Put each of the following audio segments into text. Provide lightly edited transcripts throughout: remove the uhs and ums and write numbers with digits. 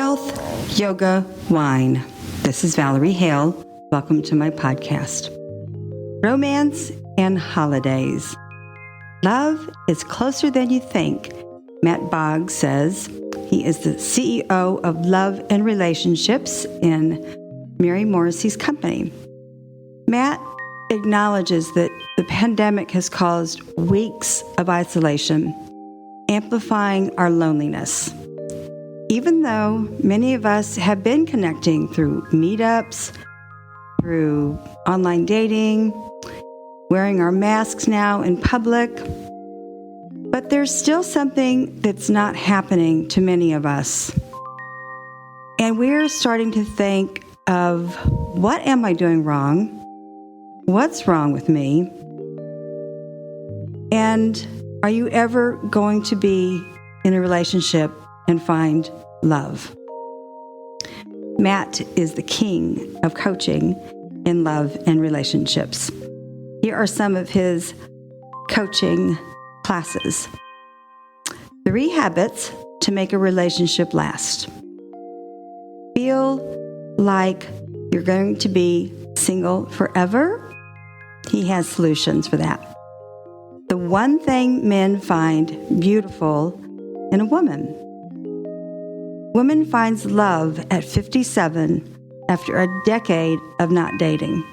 Wealth, Yoga, Wine. This is Valerie Hale. Welcome to my podcast. Romance and holidays. Love is closer than you think, Matt Boggs says. He is the CEO of Love and Relationships in Mary Morrissey's company. Matt acknowledges that the pandemic has caused weeks of isolation, amplifying our loneliness. Even though many of us have been connecting through meetups, through online dating, wearing our masks now in public, but there's still something that's not happening to many of us. And we're starting to think of, what am I doing wrong? What's wrong with me? And are you ever going to be in a relationship and find love? Matt is the king of coaching in love and relationships. Here are some of his coaching classes. 3 habits to make a relationship last. Feel like you're going to be single forever? He has solutions for that. The one thing men find beautiful in a woman. Woman finds love at 57 after a decade of not dating.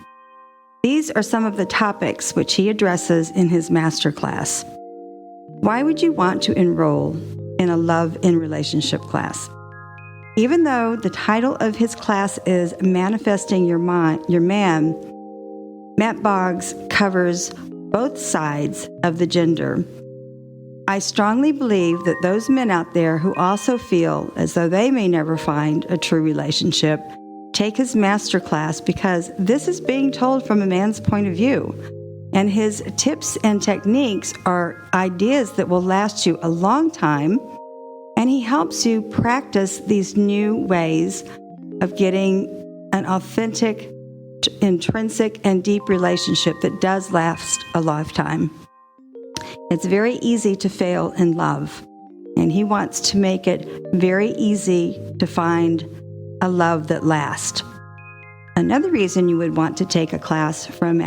These are some of the topics which he addresses in his masterclass. Why would you want to enroll in a love and relationship class? Even though the title of his class is Manifesting Your Man, Matt Boggs covers both sides of the gender. I strongly believe that those men out there who also feel as though they may never find a true relationship take his masterclass, because this is being told from a man's point of view. And his tips and techniques are ideas that will last you a long time. And he helps you practice these new ways of getting an authentic, intrinsic, and deep relationship that does last a lifetime. It's very easy to fail in love, and he wants to make it very easy to find a love that lasts. Another reason you would want to take a class from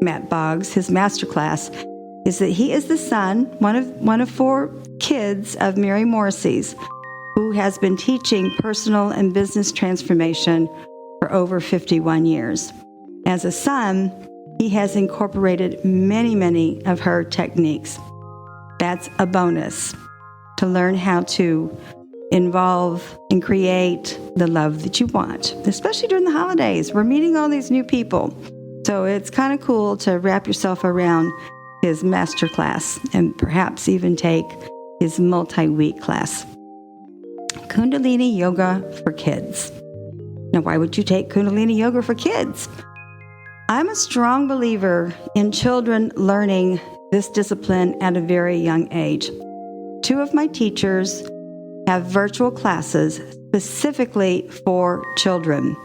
Matt Boggs, his master class, is that he is the son, one of 4 kids of Mary Morrissey's, who has been teaching personal and business transformation for over 51 years. As a son, he has incorporated many of her techniques. That's a bonus, to learn how to involve and create the love that you want, especially during the holidays. We're meeting all these new people. So it's kind of cool to wrap yourself around his masterclass and perhaps even take his multi-week class. Kundalini Yoga for Kids. Now, why would you take Kundalini Yoga for kids? I'm a strong believer in children learning this discipline at a very young age. 2 of my teachers have virtual classes specifically for children.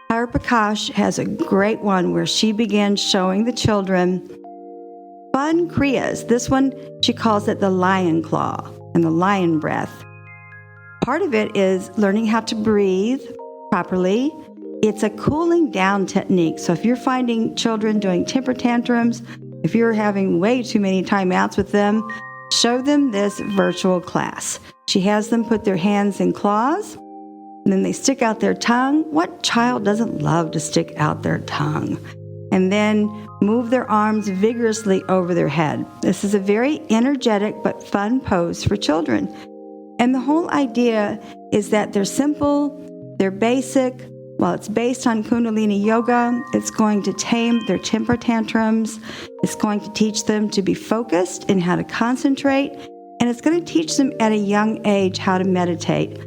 Hara Prakash has a great one where she begins showing the children fun kriyas. This one, she calls it the lion claw and the lion breath. Part of it is learning how to breathe properly. It's a cooling down technique. So if you're finding children doing temper tantrums, if you're having way too many timeouts with them, show them this virtual class. She has them put their hands in claws, and then they stick out their tongue. What child doesn't love to stick out their tongue? And then move their arms vigorously over their head. This is a very energetic but fun pose for children. And the whole idea is that they're simple, they're basic. While it's based on Kundalini Yoga, it's going to tame their temper tantrums. It's going to teach them to be focused and how to concentrate. And it's going to teach them at a young age how to meditate.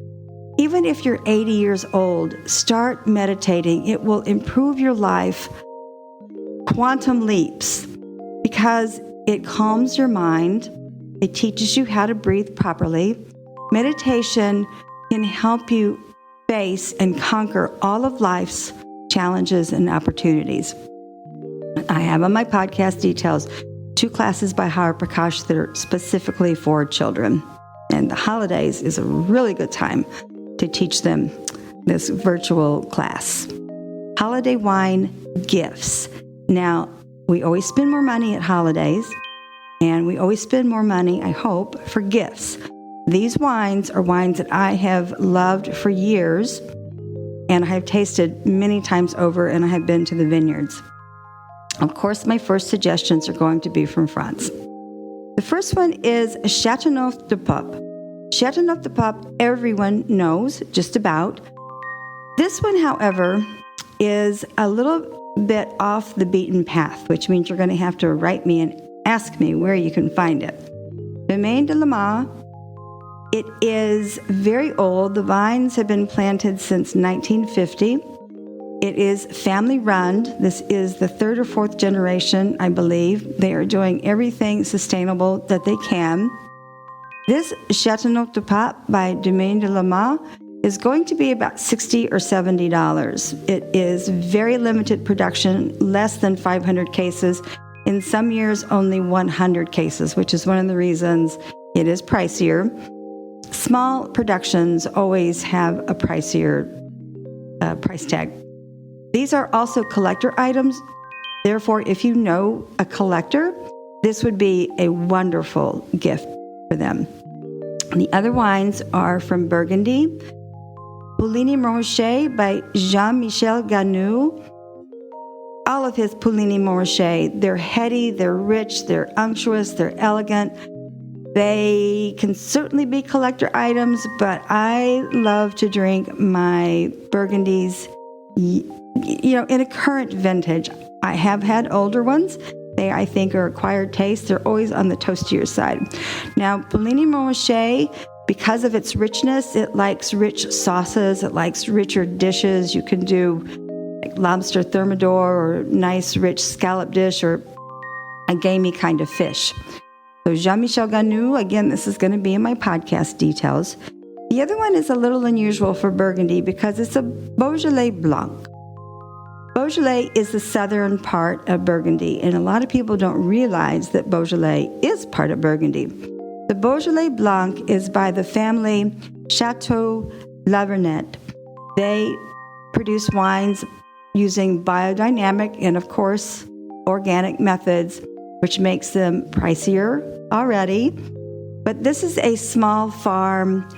Even if you're 80 years old, start meditating. It will improve your life quantum leaps because it calms your mind. It teaches you how to breathe properly. Meditation can help you face and conquer all of life's challenges and opportunities. I have on my podcast details 2 classes by Hara Prakash that are specifically for children. And the holidays is a really good time to teach them this virtual class. Holiday wine gifts. Now, we always spend more money at holidays, and we always spend more money, I hope, for gifts. These wines are wines that I have loved for years, and I have tasted many times over, and I have been to the vineyards. Of course, my first suggestions are going to be from France. The first one is Chateuneuf de Pape. Chateuneuf de Pape, everyone knows, just about. This one, however, is a little bit off the beaten path, which means you're going to have to write me and ask me where you can find it. Domaine de la Mar. It is very old. The vines have been planted since 1950. It is family run. This is the third or fourth generation, I believe. They are doing everything sustainable that they can. This Chateuneuf de Pape by Domaine de la Mar is going to be about $60 or $70. It is very limited production, less than 500 cases. In some years, only 100 cases, which is one of the reasons it is pricier. Small productions always have a pricier price tag. These are also collector items. Therefore, if you know a collector, this would be a wonderful gift for them. The other wines are from Burgundy. Puligny Montrachet by Jean-Michel Ganoux. All of his Puligny Montrachet, they're heady, they're rich, they're unctuous, they're elegant. They can certainly be collector items, but I love to drink my Burgundies, in a current vintage. I have had older ones. They, I think, are acquired taste. They're always on the toastier side. Now, Puligny Montrachet, because of its richness, it likes rich sauces. It likes richer dishes. You can do like lobster thermidor or nice rich scallop dish or a gamey kind of fish. So Jean-Michel Ganoux, again, this is going to be in my podcast details. The other one is a little unusual for Burgundy because it's a Beaujolais Blanc. Beaujolais is the southern part of Burgundy, and a lot of people don't realize that Beaujolais is part of Burgundy. The Beaujolais Blanc is by the family Chateau Lavernette. They produce wines using biodynamic and, of course, organic methods, which makes them pricier already. But this is a small farm.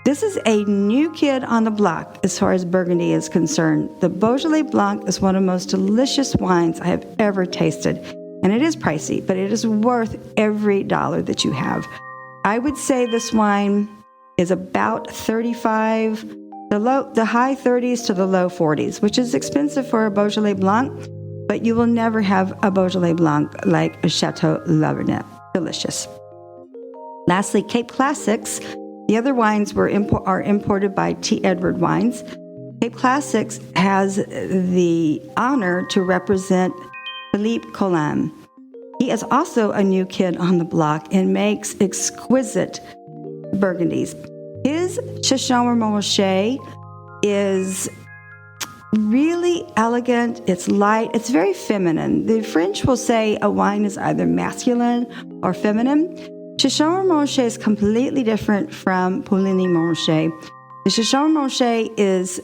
This is a new kid on the block as far as Burgundy is concerned. The Beaujolais Blanc is one of the most delicious wines I have ever tasted. And it is pricey, but it is worth every dollar that you have. I would say this wine is about $35, the high 30s to the low 40s, which is expensive for a Beaujolais Blanc, but you will never have a Beaujolais Blanc like a Chateau Lavernette. Delicious. Lastly, Cape Classics. The other wines are imported by T. Edward Wines. Cape Classics has the honor to represent Philippe Colin. He is also a new kid on the block and makes exquisite Burgundies. His Chassagne Montrachet is really elegant. It's light. It's very feminine. The French will say a wine is either masculine or feminine. Chassagne Montrachet is completely different from Puligny Montrachet. The Chassagne Montrachet is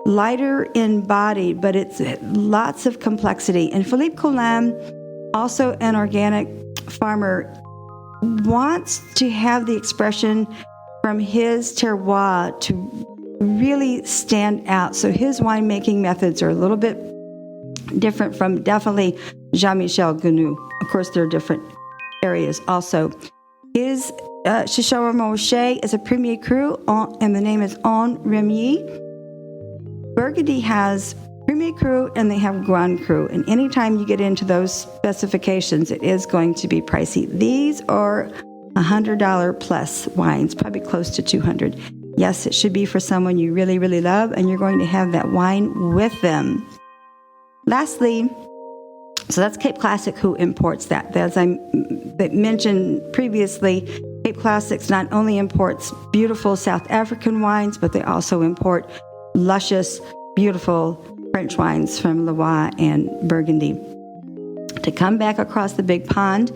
lighter in body, but it's lots of complexity. And Philippe Colin, also an organic farmer, wants to have the expression from his terroir to really stand out. So his winemaking methods are a little bit different from definitely Jean-Michel Ganoux. Of course, there are different areas also. His Chassagne Montrachet is a Premier Cru, and the name is En Remy. Burgundy has Premier Cru and they have Grand Cru. And anytime you get into those specifications, it is going to be pricey. These are $100 plus wines, probably close to $200. Yes, it should be for someone you really, really love, and you're going to have that wine with them. Lastly, so that's Cape Classic who imports that. As I mentioned previously, Cape Classics not only imports beautiful South African wines, but they also import luscious, beautiful French wines from Loire and Burgundy. To come back across the big pond,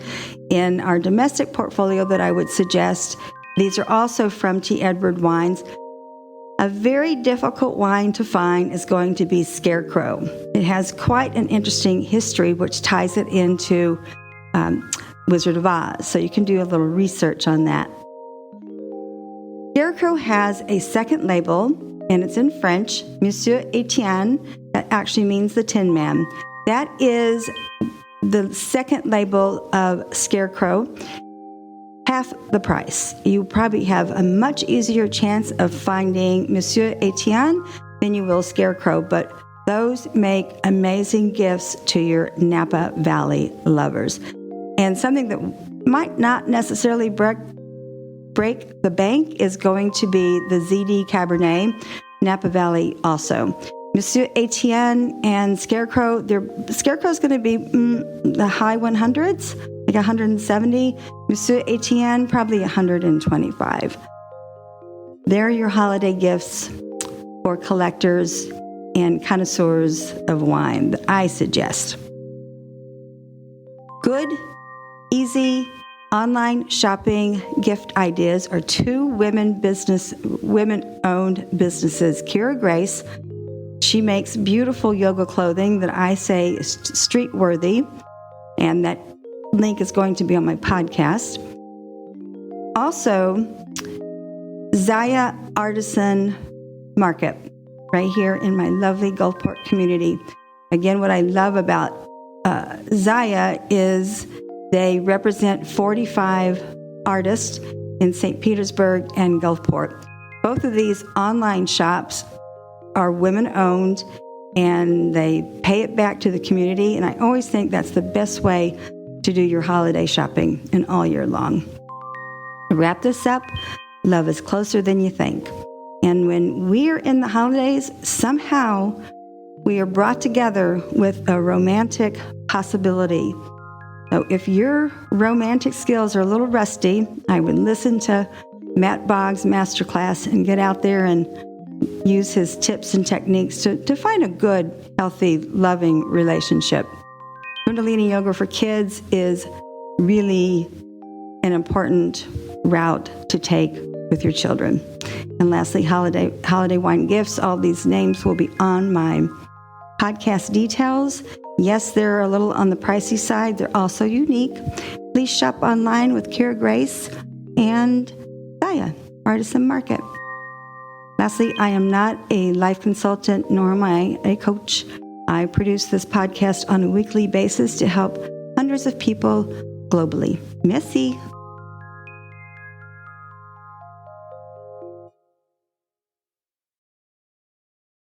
in our domestic portfolio that I would suggest These are also from T. Edward Wines. A very difficult wine to find is going to be Scarecrow. It has quite an interesting history, which ties it into Wizard of Oz. So you can do a little research on that. Scarecrow has a second label, and it's in French, Monsieur, Etain. That actually means the Tin Man. That is the second label of Scarecrow. Half the price. You probably have a much easier chance of finding Monsieur Etain than you will Scarecrow, but those make amazing gifts to your Napa Valley lovers. And something that might not necessarily break the bank is going to be the ZD Cabernet, Napa Valley also. Monsieur Etain and Scarecrow, Scarecrow's going to be the high 100s, like 170. Monsieur Etain, probably 125. They're your holiday gifts for collectors and connoisseurs of wine that I suggest. Good, easy, online shopping gift ideas are two women-owned businesses. Kira Grace, she makes beautiful yoga clothing that I say is street-worthy, and that link is going to be on my podcast. Also, zaiyaartizenmarket, right here in my lovely Gulfport community. Again, what I love about Zaya is they represent 45 artists in St. Petersburg and Gulfport. Both of these online shops are women-owned, and they pay it back to the community, and I always think that's the best way to do your holiday shopping and all year long. To wrap this up, love is closer than you think. And when we are in the holidays, somehow we are brought together with a romantic possibility. So if your romantic skills are a little rusty, I would listen to Matt Boggs' Masterclass and get out there and use his tips and techniques to find a good, healthy, loving relationship. Kundalini Yoga for Kids is really an important route to take with your children. And lastly, holiday wine gifts. All these names will be on my podcast details. Yes, they're a little on the pricey side. They're also unique. Please shop online with Kira Grace and Zaya Artisan Market. Lastly, I am not a life consultant, nor am I a coach. I produce this podcast on a weekly basis to help hundreds of people globally. Merci.